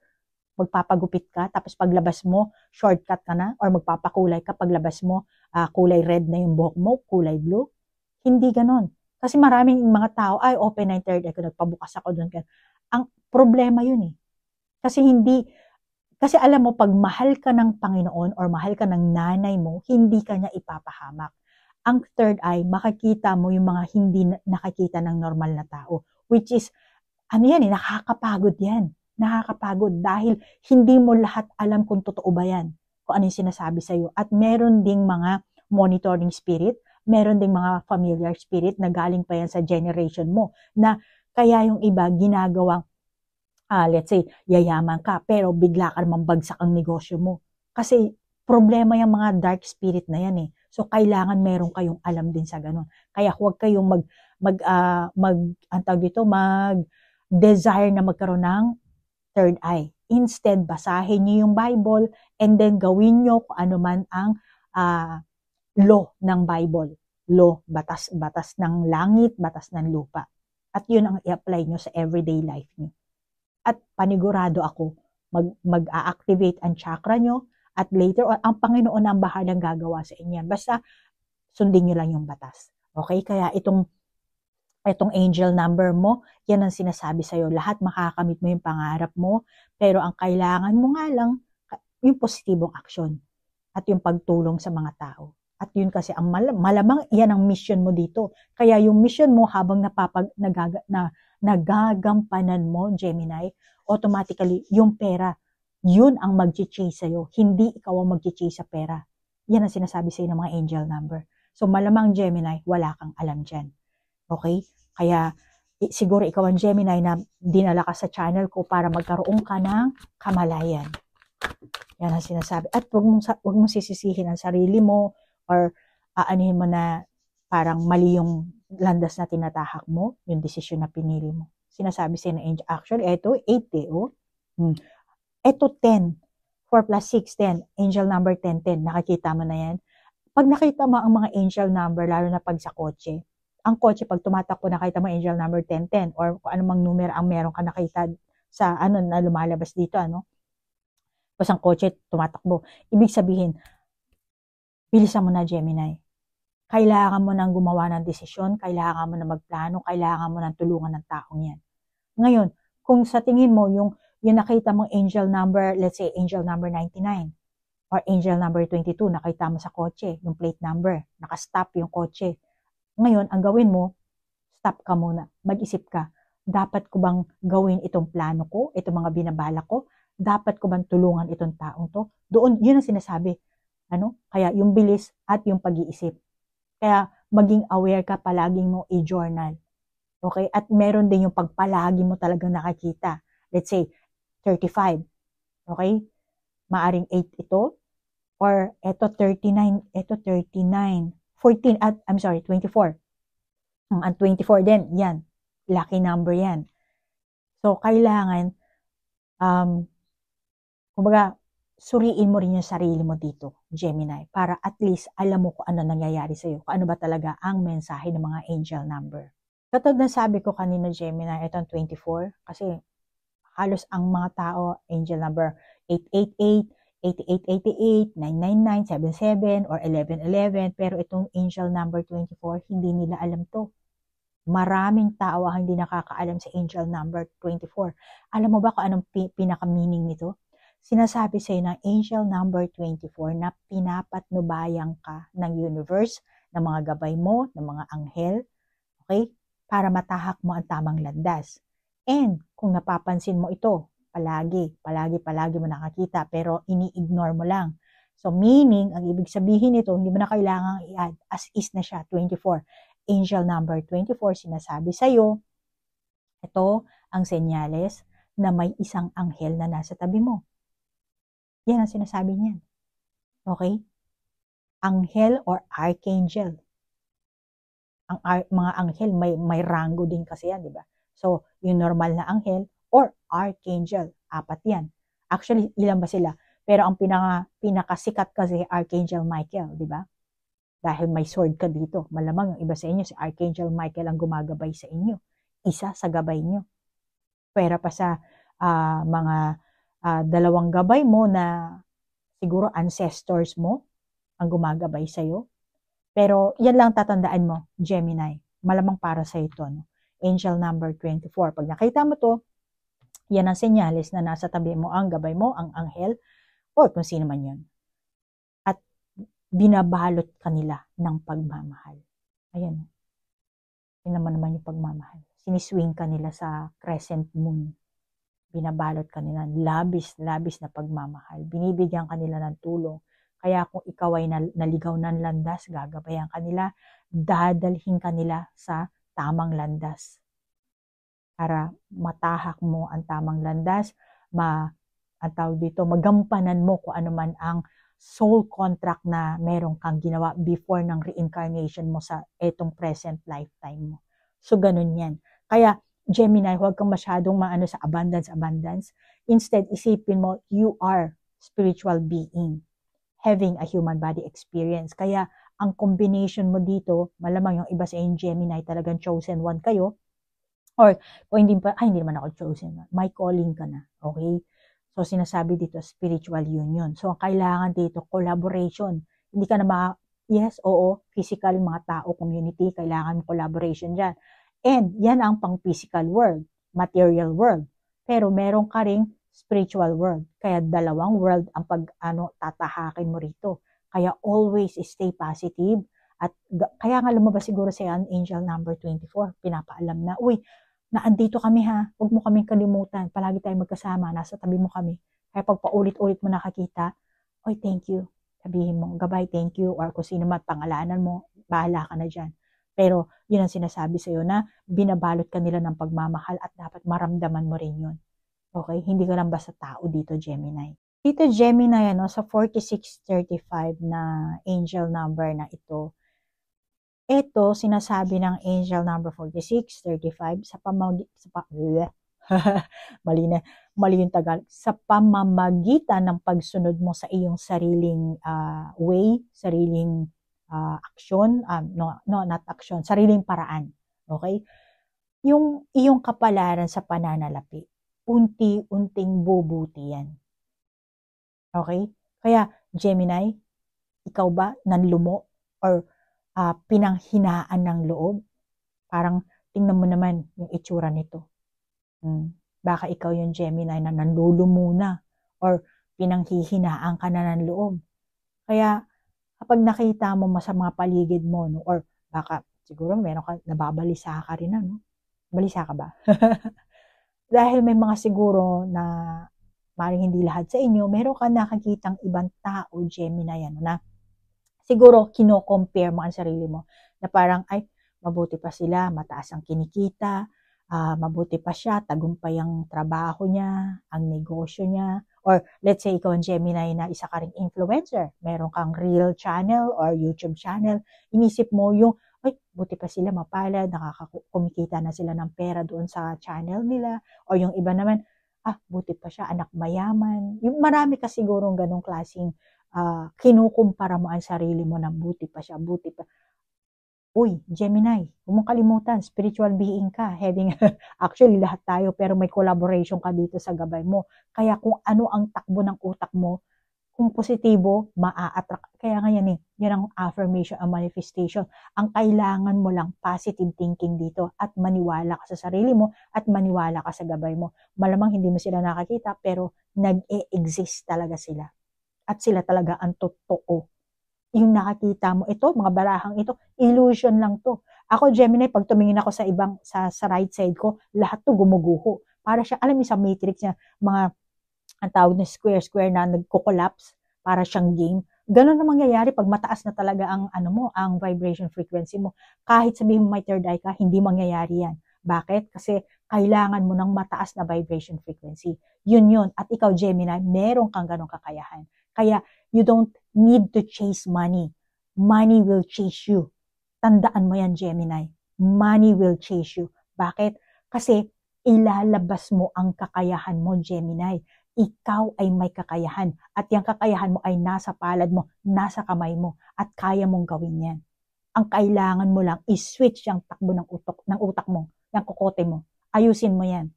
magpapagupit ka, tapos paglabas mo, shortcut ka na, or magpapakulay ka, paglabas mo, kulay red na yung buhok mo, kulay blue. Hindi ganon. Kasi maraming mga tao, open na yung third eye ko, nagpabukas ako doon. Ang problema yun kasi alam mo, pag mahal ka ng Panginoon, or mahal ka ng nanay mo, hindi ka niya ipapahamak. Ang third eye, makikita mo yung mga hindi nakikita ng normal na tao. Which is, nakakapagod yan. Nakakapagod dahil hindi mo lahat alam kung totoo ba yan. Kung ano yung sinasabi sa'yo. At meron ding mga monitoring spirit, meron ding mga familiar spirit na galing pa yan sa generation mo, na kaya yung iba ginagawang, let's say, yayaman ka, pero bigla ka naman bagsak ang negosyo mo. Kasi problema yung mga dark spirit na yan eh. So, kailangan meron kayong alam din sa ganun. Kaya huwag kayong mag-desire na magkaroon ng third eye. Instead, basahin niyo yung Bible and then gawin niyo kung ano man ang law ng Bible. Law, batas ng langit, batas ng lupa. At yun ang i-apply niyo sa everyday life niyo. At panigurado ako, mag-a-activate ang chakra nyo, at later on, ang Panginoon ang bahalang gagawa sa inyo. Basta, sundin nyo lang yung batas. Okay? Kaya itong angel number mo, yan ang sinasabi sa'yo. Lahat makakamit mo yung pangarap mo, pero ang kailangan mo nga lang, yung positibong aksyon at yung pagtulong sa mga tao. At yun kasi, ang malamang yan ang mission mo dito. Kaya yung mission mo habang nagagampanan mo, Gemini, automatically, yung pera, yun ang mag-chase sa'yo. Hindi ikaw ang mag-chase sa pera. Yan ang sinasabi sa'yo ng mga angel number. So, malamang Gemini, wala kang alam dyan. Okay? Kaya, siguro ikaw ang Gemini na dinala ka sa channel ko para magkaroon ka ng kamalayan. Yan ang sinasabi. At huwag mong sisisihin ang sarili mo or aanihin mo na parang mali yung landas na tinatahak mo, yung desisyon na pinili mo. Sinasabi sa'yo na angel. Actually, eto, 8 eh, oh. Eto, 10. 4 plus 6, 10. Angel number 10. Nakikita mo na yan. Pag nakita mo ang mga angel number, lalo na pag sa kotse, ang kotse, pag tumatakbo, nakita mo angel number 10, or kung anumang numero ang meron ka nakita sa na lumalabas dito, Tapos ang kotse, tumatakbo. Ibig sabihin, bilisan mo na, Gemini. Kailangan mo nang gumawa ng desisyon, kailangan mo na magplano, kailangan mo nang tulungan ng taong yan. Ngayon, kung sa tingin mo, yung nakita mong angel number, let's say angel number 99, or angel number 22, nakita mo sa kotse, yung plate number, nakastop yung kotse. Ngayon, ang gawin mo, stop ka muna, mag-isip ka, dapat ko bang gawin itong plano ko, itong mga binabala ko, dapat ko bang tulungan itong taong to? Doon, yun ang sinasabi. Kaya yung bilis at yung pag-iisip. Kaya maging aware ka, palaging mo i-journal. Okay? At meron din yung pagpalagi mo talagang nakakita. Let's say, 35. Okay? Maaring 8 ito. Or ito 39. Ito 39. 14. I'm sorry, 24. Ang 24 din, yan. Lucky number yan. So, kailangan, kumbaga, suriin mo rin yung sarili mo dito, Gemini, para at least alam mo kung ano nangyayari sa'yo, kung ano ba talaga ang mensahe ng mga angel number. Katulad na sabi ko kanina, Gemini, itong 24, kasi halos ang mga tao, angel number 888, 8888, 999, 77, or 1111, pero itong angel number 24, hindi nila alam to. Maraming tao ang hindi nakakaalam sa angel number 24. Alam mo ba kung anong pinaka-meaning nito? Sinasabi sa'yo ng angel number 24 na pinapatnubayan ka ng universe, ng mga gabay mo, ng mga anghel, okay? Para matahak mo ang tamang landas. And kung napapansin mo ito, palagi mo nakakita, pero ini-ignore mo lang. So meaning, ang ibig sabihin nito, hindi mo na kailangang i-add, as is na siya, 24. Angel number 24, sinasabi sa'yo, ito ang senyales na may isang anghel na nasa tabi mo. Yan ang sinasabi niyan. Okay? Anghel or archangel. Ang mga anghel, may rango din kasi yan, di ba? So, yung normal na anghel or archangel, 4 yan. Actually, ilan ba sila? Pero ang pinakasikat kasi, Archangel Michael, di ba? Dahil may sword ka dito. Malamang yung iba sa inyo, si Archangel Michael ang gumagabay sa inyo. Isa sa gabay nyo. Pwera pa sa mga 2 gabay mo na siguro ancestors mo ang gumagabay sa'yo. Pero yan lang tatandaan mo, Gemini. Malamang para sa ito. No? Angel number 24. Pag nakita mo to, yan ang senyales na nasa tabi mo ang gabay mo, ang anghel, o kung sino man yun. At binabalot kanila ng pagmamahal. Ayan. Yun naman yung pagmamahal. Siniswing kanila sa crescent moon. Binabalot kanila, labis na pagmamahal. Binibigyan kanila ng tulong. Kaya kung ikaw ay naligaw ng landas, gagabayan kanila, dadalhin kanila sa tamang landas. Para matahak mo ang tamang landas, magampanan mo kung ano man ang soul contract na meron kang ginawa before ng reincarnation mo sa etong present lifetime mo. So, ganun yan. Kaya, Gemini, huwag kang masyadong maano sa abundance. Instead, isipin mo, you are spiritual being having a human body experience. Kaya, ang combination mo dito, malamang yung iba sa inyo, Gemini, talagang chosen one kayo. Or, kung hindi naman ako chosen. May calling ka na. Okay? So, sinasabi dito, spiritual union. So, ang kailangan dito, collaboration. Hindi ka na yes, oo, physical, mga tao, community, kailangan collaboration dyan. And, yan ang pang-physical world, material world. Pero, meron ka ring spiritual world. Kaya, dalawang world ang tatahakin mo rito. Kaya, always stay positive. At, kaya nga lumabas siguro sa angel number 24, pinapaalam na, uy, na andito kami ha, huwag mo kaming kalimutan, palagi tayong magkasama, nasa tabi mo kami. Kaya pag paulit-ulit mo nakakita, oy, thank you. Sabihin mo, gabay, thank you, or kung sino man pangalanan mo, bahala ka na dyan. Pero yun ang sinasabi sa'yo na binabalot ka nila ng pagmamahal at dapat maramdaman mo rin yun. Okay? Hindi ka lang basta tao dito, Gemini. Dito, Gemini, sa 4635 na angel number na ito, ito, sinasabi ng angel number 4635 mali yung Tagalog, sa pamamagitan ng pagsunod mo sa iyong sariling way, sariling aksyon, not aksyon, sariling paraan. Okay? Yung iyong kapalaran sa pananalapi, unti-unting bubuti yan. Okay? Kaya, Gemini, ikaw ba nanlumo or pinanghinaan ng loob? Parang tingnan mo naman yung itsura nito. Baka ikaw yung Gemini na nanlulumo na or pinanghihinaan ka na ng loob. Kaya kapag nakita mo sa mga paligid mo, no, or baka siguro meron ka, nababalisa ka rin na, no? Balisa ka ba? Dahil may mga siguro na maring hindi lahat sa inyo, meron ka nakakitang ibang tao, Gemini, na siguro kino-compare mo ang sarili mo na parang, ay, mabuti pa sila, mataas ang kinikita, mabuti pa siya, tagumpay ang trabaho niya, ang negosyo niya, or let's say ikaw ang Gemini na isa ka ring influencer, meron kang reel channel or YouTube channel, inisip mo yung, ay, buti pa sila mapalad, kumikita na sila ng pera doon sa channel nila, or yung iba naman, buti pa siya, anak mayaman. Yung marami ka sigurong ganong klaseng kinukumpara mo ang sarili mo na buti pa siya, buti pa. Uy, Gemini, huwag mong kalimutan, spiritual being ka, having, actually lahat tayo, pero may collaboration ka dito sa gabay mo. Kaya kung ano ang takbo ng utak mo, kung positibo, maa-attract. Kaya nga yan ang affirmation, ang manifestation. Ang kailangan mo lang positive thinking dito at maniwala ka sa sarili mo at maniwala ka sa gabay mo. Malamang hindi mo sila nakakita, pero nag-e-exist talaga sila. At sila talaga ang totoo. Yung nakakita mo, ito, mga barahang ito, illusion lang to. Ako, Gemini, pag tumingin ako sa right side ko, lahat to gumuguho. Para siya, alam mo sa matrix niya, mga, ang tawag na square na nagko-collapse, para siyang game. Ganun na mangyayari pag mataas na talaga ang, ang vibration frequency mo. Kahit sabihin mo may third eye ka, hindi mangyayari yan. Bakit? Kasi kailangan mo ng mataas na vibration frequency. Yun. At ikaw, Gemini, meron kang ganong kakayahan. Kaya, you don't need to chase money. Money will chase you. Tandaan mo yan, Gemini. Money will chase you. Bakit? Kasi ilalabas mo ang kakayahan mo, Gemini. Ikaw ay may kakayahan. At yung kakayahan mo ay nasa palad mo, nasa kamay mo. At kaya mong gawin yan. Ang kailangan mo lang is-switch yung takbo ng utak mo, yung kokote mo. Ayusin mo yan.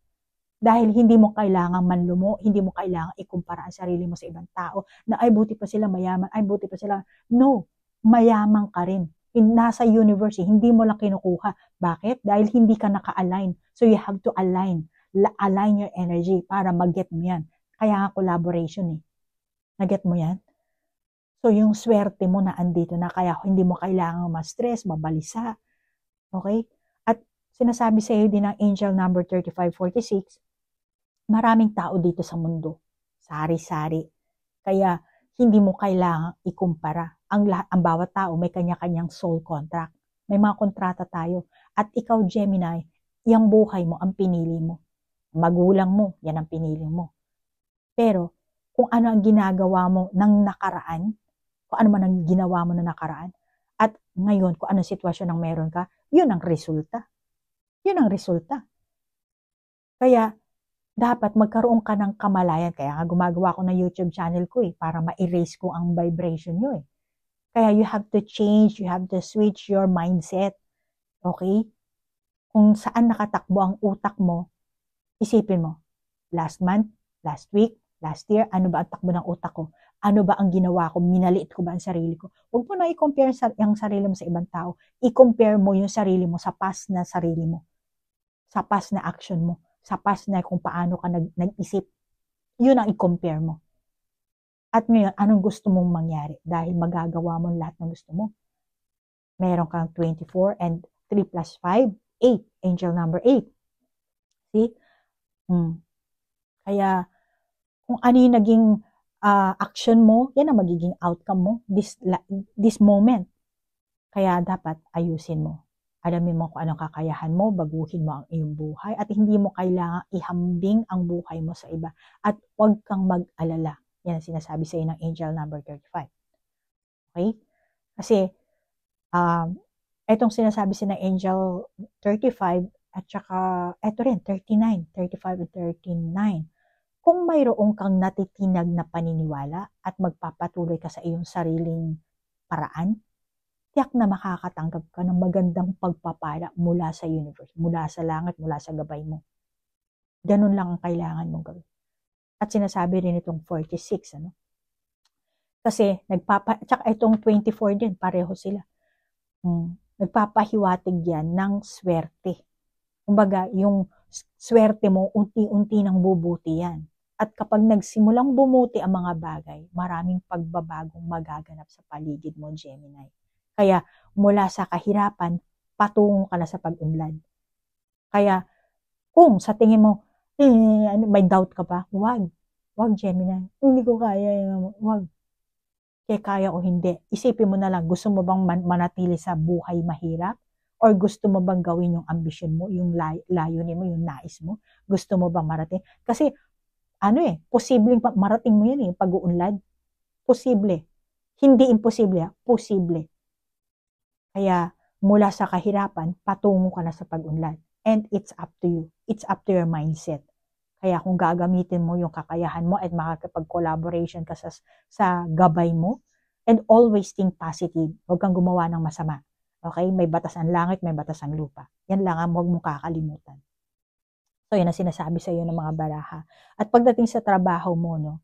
Dahil hindi mo kailangan manlumo, hindi mo kailangan ikumpara ang sarili mo sa ibang tao na ay buti pa sila mayaman, ay buti pa sila. No, mayaman ka rin. Nasa universe, hindi mo lang kinukuha. Bakit? Dahil hindi ka naka-align. So you have to align your energy para mag-get mo yan. Kaya nga collaboration Na-get mo yan? So yung swerte mo na andito na kaya hindi mo kailangan ma-stress, mabalisa. Okay? At sinasabi sa iyo din ng angel number 3546, maraming tao dito sa mundo. Sari-sari. Kaya hindi mo kailangang ikumpara. Ang bawat tao may kanya-kanyang soul contract. May mga kontrata tayo. At ikaw, Gemini, yung buhay mo, ang pinili mo. Magulang mo, yan ang pinili mo. Pero, kung ano ang ginagawa mo ng nakaraan, kung ano man ang ginawa mo na nakaraan, at ngayon, kung anong sitwasyon ang meron ka, yun ang resulta. Yun ang resulta. Kaya, dapat magkaroon ka ng kamalayan. Kaya nga gumagawa ko ng YouTube channel ko para ma-erase ko ang vibration nyo Kaya you have to change, you have to switch your mindset. Okay? Kung saan nakatakbo ang utak mo, isipin mo, last month, last week, last year, ano ba ang takbo ng utak ko? Ano ba ang ginawa ko? Minaliit ko ba ang sarili ko? Huwag mo na i-compare ang sarili mo sa ibang tao. I-compare mo yung sarili mo sa past na sarili mo. Sa past na action mo. Sa past na kung paano ka nag-isip. Yun ang i-compare mo. At ngayon, anong gusto mong mangyari? Dahil magagawa mo lahat ng gusto mo. Meron kang 24 and 3 plus 5, 8. Angel number 8. See? Kaya, kung ano yung naging action mo, yan ang magiging outcome mo this moment. Kaya dapat ayusin mo. Alamin mo kung anong kakayahan mo, baguhin mo ang iyong buhay, at hindi mo kailangang ihambing ang buhay mo sa iba. At huwag kang mag-alala. Yan ang sinasabi sa iyo ng angel number 35. Okay? Kasi, etong sinasabi sa ng angel 35, at saka, eto rin, 39, 35 at 39. Kung mayroong kang natitinag na paniniwala at magpapatuloy ka sa iyong sariling paraan, tiyak na makakatanggap ka ng magandang pagpapala mula sa universe, mula sa langit, mula sa gabay mo. Ganun lang ang kailangan mong gawin. At sinasabi rin itong 46, ano? Kasi, tsaka itong 24 din, pareho sila. Nagpapahiwatig yan ng swerte. Kumbaga, yung swerte mo, unti-unti nang bubuti yan. At kapag nagsimulang bumuti ang mga bagay, maraming pagbabagong magaganap sa paligid mo, Gemini. Kaya mula sa kahirapan, patungo ka na sa pag-unlad. Kaya kung sa tingin mo, may doubt ka pa, wag Gemini. Hindi ko kaya, wag. Kaya kaya o hindi. Isipin mo na lang, gusto mo bang manatili sa buhay mahirap? Or gusto mo bang gawin yung ambisyon mo, yung layunin mo, yung nais mo? Gusto mo bang marating? Kasi, posibleng marating mo yan pag-uunlad. Posible. Hindi imposible, posible. Kaya, mula sa kahirapan, patungo ka na sa pag-unlad. And it's up to you. It's up to your mindset. Kaya kung gagamitin mo yung kakayahan mo at makakapag-collaboration ka sa gabay mo, and always think positive. Huwag kang gumawa ng masama. Okay? May batas ang langit, may batas ang lupa. Yan lang ang huwag mong kakalimutan. So, yan ang sinasabi sa iyo ng mga baraha. At pagdating sa trabaho mo,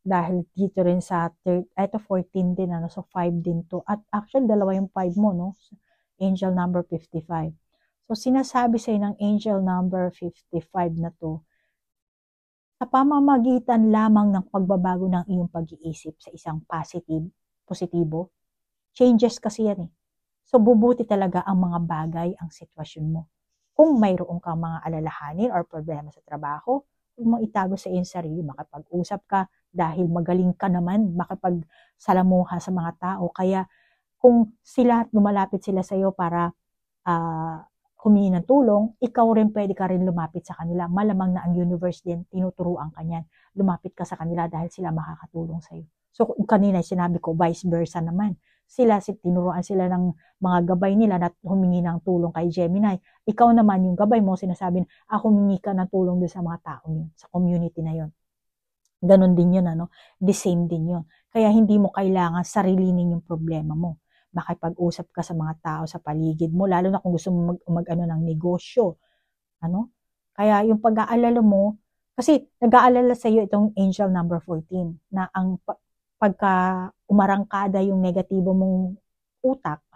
dahil dito rin sa 14 din, so 5 din to. At actually, dalawa yung 5 mo, angel number 55. So, sinasabi sa iyo ng angel number 55 na to, sa pamamagitan lamang ng pagbabago ng iyong pag-iisip sa isang positibo, changes kasi yan So, bubuti talaga ang mga bagay, ang sitwasyon mo. Kung mayroon kang mga alalahanin or problema sa trabaho, huwag mo itago sa iyong sarili, makapag-usap ka dahil magaling ka naman makapag-salamuha sa mga tao. Kaya kung lumalapit sila sa iyo para humingi ng tulong, ikaw rin pwede ka rin lumapit sa kanila. Malamang na ang universe din, tinuturuan ka niyan. Lumapit ka sa kanila dahil sila makakatulong sa iyo. So, kanina sinabi ko, vice versa naman. Tinuruan sila ng mga gabay nila na humingi ng tulong kay Gemini. Ikaw naman, yung gabay mo, sinasabi na, humingi ka ng tulong doon sa mga tao yun, sa community na yun. Ganon din yun, The same din yun. Kaya hindi mo kailangan sarilinin yung problema mo. Makipag-usap ka sa mga tao sa paligid mo, lalo na kung gusto mo ng negosyo. Kaya yung pag-aalala mo, kasi nag-aalala sa iyo itong angel number 14, na ang pagka umarangkada yung negatibo mong utak,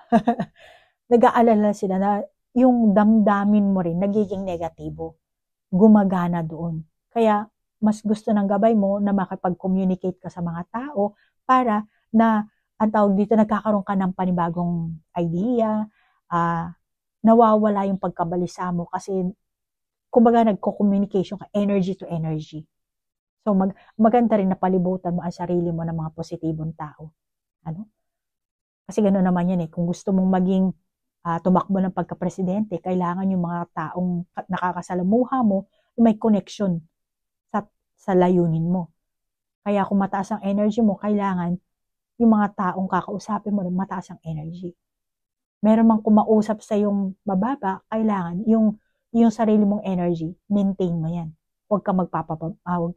nag-aalala sila na yung damdamin mo rin nagiging negatibo. Gumagana doon. Kaya mas gusto ng gabay mo na makipag-communicate ka sa mga tao para na, ang tawag dito, nagkakaroon ka ng panibagong idea, nawawala yung pagkabalisa mo kasi kumbaga nagko-communication ka, energy to energy. So, maganda rin na palibutan mo ang sarili mo ng mga positibong tao. Ano? Kasi gano'n naman yan eh. Kung gusto mong maging tumakbo ng pagka-presidente, kailangan yung mga taong nakakasalamuha mo, may connection sa layunin mo. Kaya kung mataas ang energy mo, kailangan yung mga taong kakausapin mo, mataas ang energy. Meron mang kumausap sa yung mababa, kailangan yung sarili mong energy, maintain mo yan. Huwag ka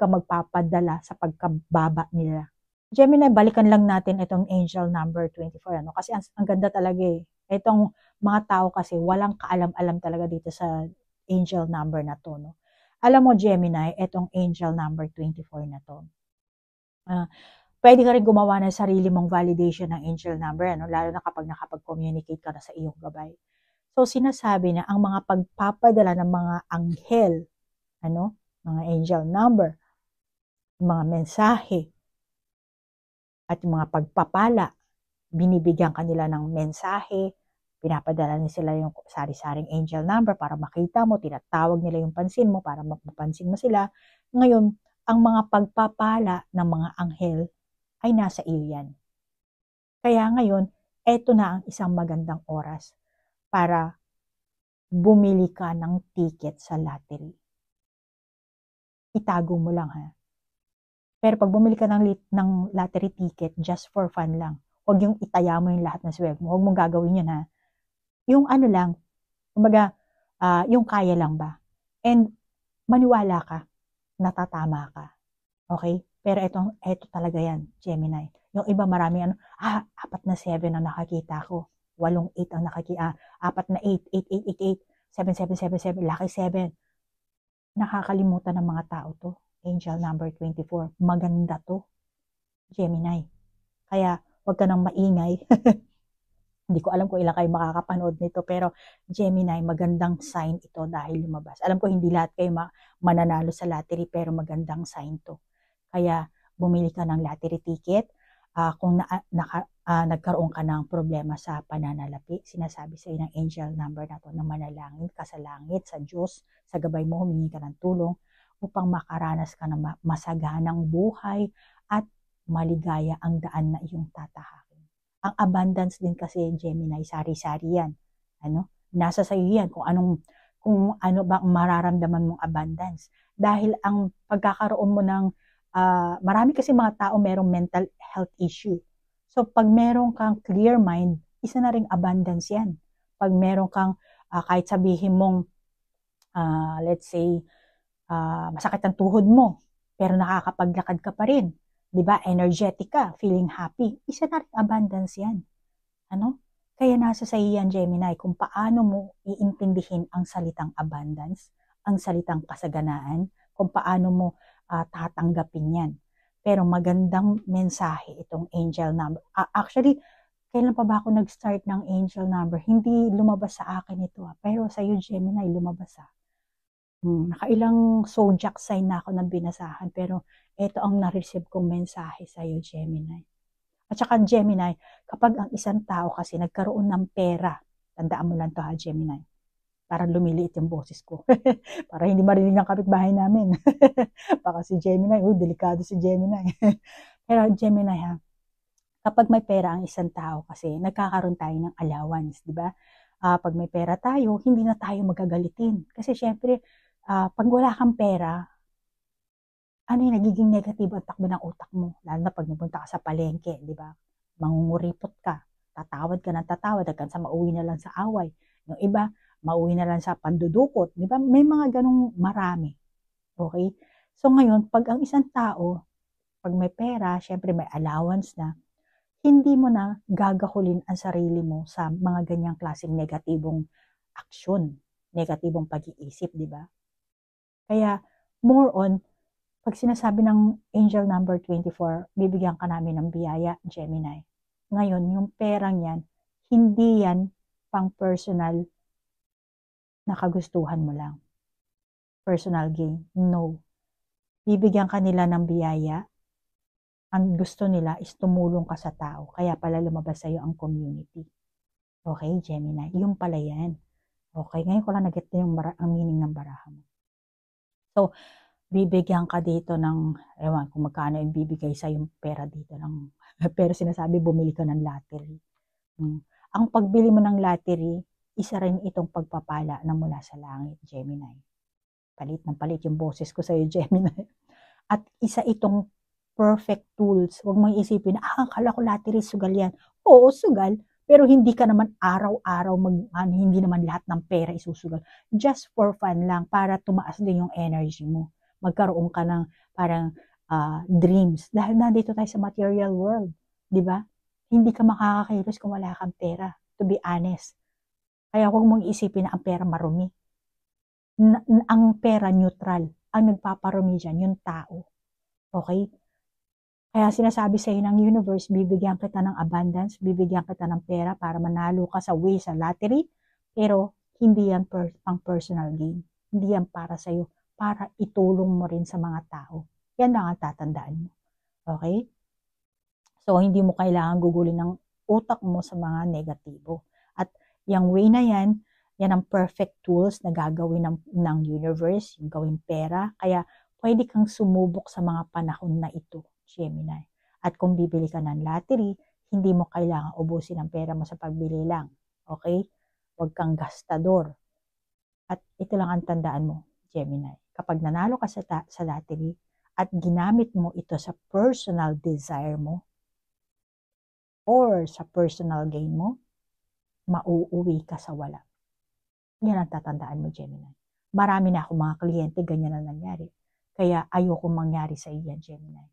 magpapadala sa pagkababa nila. Gemini, balikan lang natin itong angel number 24. Ano? Kasi ang ganda talaga eh. Itong mga tao kasi walang kaalam-alam talaga dito sa angel number na to. No? Alam mo Gemini, itong angel number 24 na to. Pwede ka rin gumawa ng sarili mong validation ng angel number, ano? Lalo na kapag nakapag-communicate ka na sa iyong gabay. So, sinasabi na ang mga pagpapadala ng mga anghel, ano? Mga angel number, mga mensahe, at yung mga pagpapala, binibigyan kanila ng mensahe, pinapadala nila sila yung sari-saring angel number para makita mo, tinatawag nila yung pansin mo para mapapansin mo sila. Ngayon, ang mga pagpapala ng mga anghel ay nasa iyo yan. Kaya ngayon, eto na ang isang magandang oras para bumili ka ng ticket sa lottery. Itago mo lang ha. Pero pag bumili ka ng lottery ticket, just for fun lang. Huwag yung itaya mo yung lahat ng sweldo mo. Huwag mong gagawin yun ha. Yung ano lang, kumbaga, yung kaya lang ba. And maniwala ka, natatama ka. Okay? Pero eto talaga yan, Gemini. Yung iba marami 4 na 7 ang nakakita ko. 8 8 ang nakakita. 4 na 8, 8, 8, 8, 8, 7, 7, 7, 7, lucky 7. Nakakalimutan ng mga tao to. Angel number 24. Maganda to, Gemini. Kaya, huwag ka nang maingay. Hindi ko alam kung ilang kayo makakapanood nito, pero Gemini, magandang sign ito dahil lumabas. Alam ko hindi lahat kayo mananalo sa lottery, pero magandang sign to. Kaya, bumili ka ng lottery ticket. Kung nagkaroon ka ng problema sa pananalapi, sinasabi sa iyo ng angel number na to na manalangin ka sa langit, sa Diyos, sa gabay mo, humingi ka ng tulong upang makaranas ka ng masaganang buhay at maligaya ang daan na iyong tatahakin. Ang abundance din kasi, Gemini, sari-sari yan. Ano? Nasa sa iyo yan kung ano ba ang mararamdaman mong abundance. Dahil ang pagkakaroon mo ng marami kasi mga tao merong mental health issue. So, pag meron kang clear mind, isa na ring abundance yan. Pag meron kang, kahit sabihin mong, let's say, masakit ang tuhod mo, pero nakakapaglakad ka pa rin. Diba? Energetic ka, feeling happy. Isa na ring abundance yan. Ano? Kaya nasa sa iyo yan, Gemini, kung paano mo iintindihin ang salitang abundance, ang salitang kasaganaan, kung paano mo tatanggapin yan. Pero magandang mensahe itong angel number. Actually, kailan pa ba ako nag-start ng angel number? Hindi lumabas sa akin ito. Pero sa iyo, Gemini, lumabas . Nakailang zodiac sign na ako ng binasahan. Pero ito ang na-receive kong mensahe sa iyo, Gemini. At saka Gemini, kapag ang isang tao kasi nagkaroon ng pera, tandaan mo lang to ha, Gemini. Parang lumiliit yung boses ko. Para hindi marinig ng kapitbahay namin. Baka si Gemini, delikado si Gemini. Pero Gemini ha, kapag may pera ang isang tao kasi, nagkakaroon tayo ng allowance, di ba? Pag may pera tayo, hindi na tayo magagalitin. Kasi syempre, pag wala kang pera, ano yung nagiging negatibo ang takbo ng utak mo? Lalo na pag napunta ka sa palengke, di ba? Mangunguripot ka, tatawad ka ng tatawad, hanggang sa mauwi na lang sa away. Yung iba, mauwi na lang sa pandudukot. Di ba? May mga ganong marami. Okay? So ngayon, pag ang isang tao, pag may pera, syempre may allowance na, hindi mo na gagahulin ang sarili mo sa mga ganyang klaseng negatibong aksyon, negatibong pag-iisip, di ba? Kaya, more on, pag sinasabi ng angel number 24, bibigyan ka namin ng biyaya, Gemini. Ngayon, yung perang yan, hindi yan pang personal na kagustuhan mo lang. Personal gain. No. Bibigyan ka nila ng biyaya. Ang gusto nila is tumulong ka sa tao. Kaya pala lumabas sa'yo ang community. Okay, Gemini? Yung pala yan. Okay, ngayon ko lang nag-get yung ang meaning ng baraha mo. So, bibigyan ka dito ng, ewan kung magkano yung bibigay sa yung pera dito ng, pero sinasabi bumili ka ng lottery. Ang pagbili mo ng lottery, isa rin itong pagpapala na mula sa langit, Gemini. Palit ng palit yung boses ko sa'yo, Gemini. At isa itong perfect tools. Huwag mong isipin, akala ko lottery, sugal yan. Oo, sugal. Pero hindi ka naman araw-araw, hindi naman lahat ng pera isusugal. Just for fun lang, para tumaas din yung energy mo. Magkaroon ka ng parang dreams. Dahil nandito tayo sa material world. Di ba? Hindi ka makakakilos kung wala kang pera. To be honest. Kaya huwag mong isipin na ang pera marumi. Ang pera neutral. Ang nagpaparumi dyan, yung tao. Okay? Kaya sinasabi sa iyo ng universe, bibigyan kita ng abundance, bibigyan kita ng pera para manalo ka sa lottery, pero hindi yan pang personal gain. Hindi yan para sa iyo, para itulong mo rin sa mga tao. Yan lang ang tatandaan mo. Okay? So, hindi mo kailangan gugulin ng utak mo sa mga negatibo. At yung way na yan ang perfect tools na gagawin ng universe, yung gawing pera. Kaya, pwede kang sumubok sa mga panahon na ito, Gemini. At kung bibili ka ng lottery, hindi mo kailangan ubusin ang pera mo sa pagbili lang. Okay? Huwag kang gastador. At ito lang ang tandaan mo, Gemini. Kapag nanalo ka sa lottery at ginamit mo ito sa personal desire mo or sa personal gain mo, mauuwi ka sa wala. Yan ang tatandaan mo, Gemini. Marami na akong mga kliyente, ganyan na nangyari. Kaya ayoko mangyari sa iyo yan, Gemini.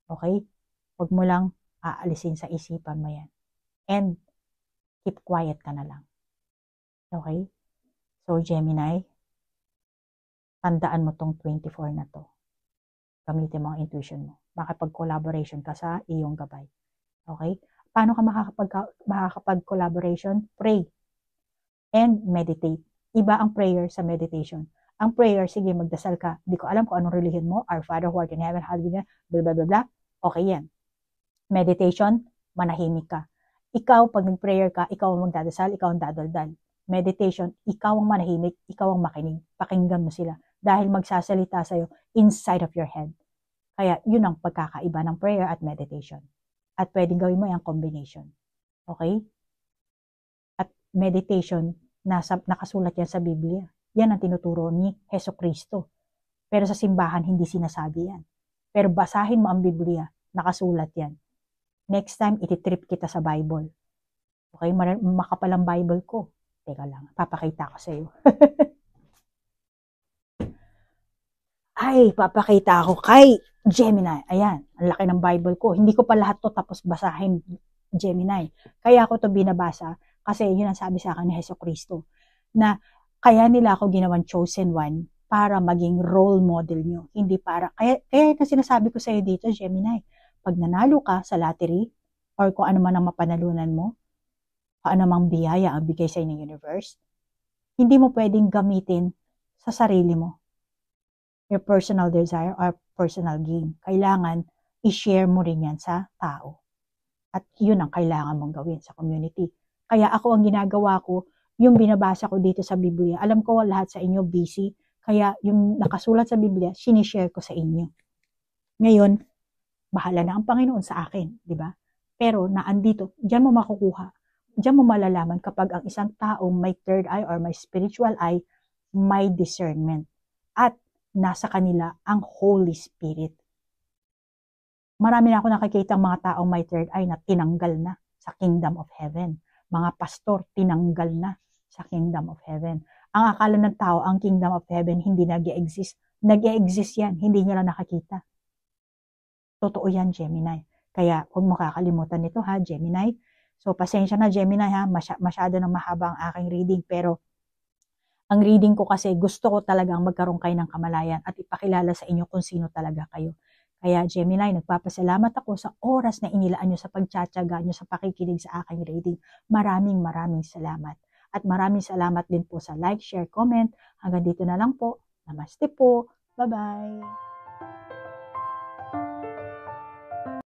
Okay? Huwag mo lang aalisin sa isipan mo yan. And keep quiet ka na lang. Okay? So, Gemini, tandaan mo tong 24 na to. Gamitin mo ang intuition mo. Makapag-collaboration ka sa iyong gabay. Okay? Paano ka makakapag-collaboration? Pray. And meditate. Iba ang prayer sa meditation. Ang prayer, sige, magdasal ka. Hindi ko alam kung anong religion mo. Our Father who art in heaven, hallowed be thy name, blah, blah, blah, blah. Okay yan. Meditation, manahimik ka. Ikaw, pag nag-prayer ka, ikaw ang magdadasal, ikaw ang dadaldal. Meditation, ikaw ang manahimik, ikaw ang makinig. Pakinggan mo sila. Dahil magsasalita sa'yo inside of your head. Kaya, yun ang pagkakaiba ng prayer at meditation. At pwedeng gawin mo yung combination. Okay? At meditation, nakasulat yan sa Biblia. Yan ang tinuturo ni Jesucristo. Pero sa simbahan, hindi sinasabi yan. Pero basahin mo ang Biblia, nakasulat yan. Next time, ititrip kita sa Bible. Okay? Makapalang Bible ko. Teka lang, papakita ko sa iyo. Ay, papakita ako kay Gemini. Ayan, ang laki ng Bible ko. Hindi ko pa lahat to tapos basahin, Gemini. Kaya ako to binabasa kasi yun ang sabi sa akin ni Jesucristo na kaya nila ako ginawang chosen one para maging role model nyo. Hindi para, kaya na sinasabi ko sa iyo dito, Gemini, pag nanalo ka sa lottery or kung ano man ang mapanalunan mo, kung ano mang biyaya ang bigay sa inyo ng universe, hindi mo pwedeng gamitin sa sarili mo. Your personal desire or personal gain. Kailangan i-share mo rin yan sa tao. At yun ang kailangan mong gawin sa community. Kaya ako ang ginagawa ko, yung binabasa ko dito sa Biblia, alam ko lahat sa inyo busy, kaya yung nakasulat sa Biblia, sinishare ko sa inyo. Ngayon, bahala na ang Panginoon sa akin, di ba? Pero naandito, diyan mo makukuha. Diyan mo malalaman kapag ang isang tao may third eye or may spiritual eye, may discernment. At nasa kanila ang Holy Spirit. Marami na ako nakikita mga taong may third eye na tinanggal na sa Kingdom of Heaven. Mga pastor, tinanggal na sa Kingdom of Heaven. Ang akala ng tao, ang Kingdom of Heaven hindi nag-e-exist. Nag-e-exist yan, hindi nila nakakita. Totoo yan, Gemini. Kaya huwag mo kakalimutan nito ha, Gemini. So, pasensya na, Gemini ha, masyado nang mahaba ang aking reading, pero ang reading ko kasi gusto ko talagang magkaroon kayo ng kamalayan at ipakilala sa inyo kung sino talaga kayo. Kaya Gemini, nagpapasalamat ako sa oras na inilaan nyo sa pagtsatsaga nyo sa pakikinig sa aking reading. Maraming salamat. At maraming salamat din po sa like, share, comment. Hanggang dito na lang po. Namaste po. Bye-bye.